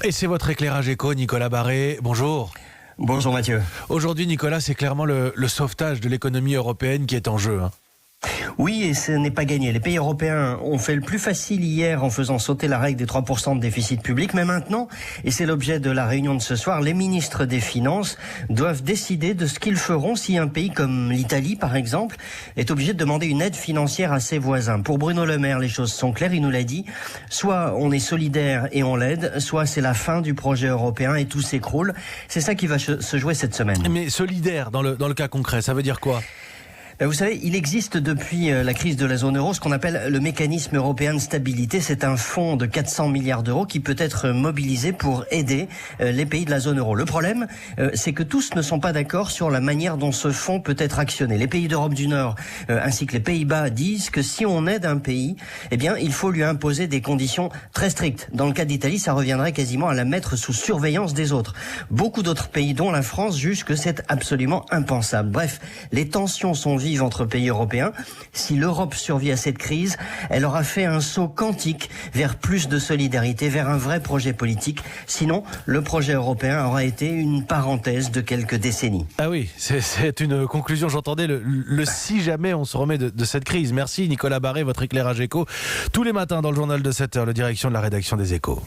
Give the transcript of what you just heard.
Et c'est votre éclairage éco, Nicolas Barré. Bonjour. Bonjour Mathieu. Aujourd'hui, Nicolas, c'est clairement le sauvetage de l'économie européenne qui est en jeu. Oui, et ce n'est pas gagné. Les pays européens ont fait le plus facile hier en faisant sauter la règle des 3% de déficit public. Mais maintenant, et c'est l'objet de la réunion de ce soir, les ministres des Finances doivent décider de ce qu'ils feront si un pays comme l'Italie, par exemple, est obligé de demander une aide financière à ses voisins. Pour Bruno Le Maire, les choses sont claires. Il nous l'a dit. Soit on est solidaire et on l'aide, soit c'est la fin du projet européen et tout s'écroule. C'est ça qui va se jouer cette semaine. Mais solidaire, dans le cas concret, ça veut dire quoi ? Vous savez, il existe depuis la crise de la zone euro ce qu'on appelle le mécanisme européen de stabilité. C'est un fonds de 400 milliards d'euros qui peut être mobilisé pour aider les pays de la zone euro. Le problème, c'est que tous ne sont pas d'accord sur la manière dont ce fonds peut être actionné. Les pays d'Europe du Nord ainsi que les Pays-Bas disent que si on aide un pays, eh bien, il faut lui imposer des conditions très strictes. Dans le cas d'Italie, ça reviendrait quasiment à la mettre sous surveillance des autres. Beaucoup d'autres pays, dont la France, jugent que c'est absolument impensable. Bref, les tensions sont vives entre pays européens. Si l'Europe survit à cette crise, elle aura fait un saut quantique vers plus de solidarité, vers un vrai projet politique. Sinon, le projet européen aura été une parenthèse de quelques décennies. Ah oui, c'est une conclusion. J'entendais le si jamais on se remet de cette crise. Merci Nicolas Barré, votre éclairage éco. Tous les matins dans le journal de 7h, la direction de la rédaction des Échos.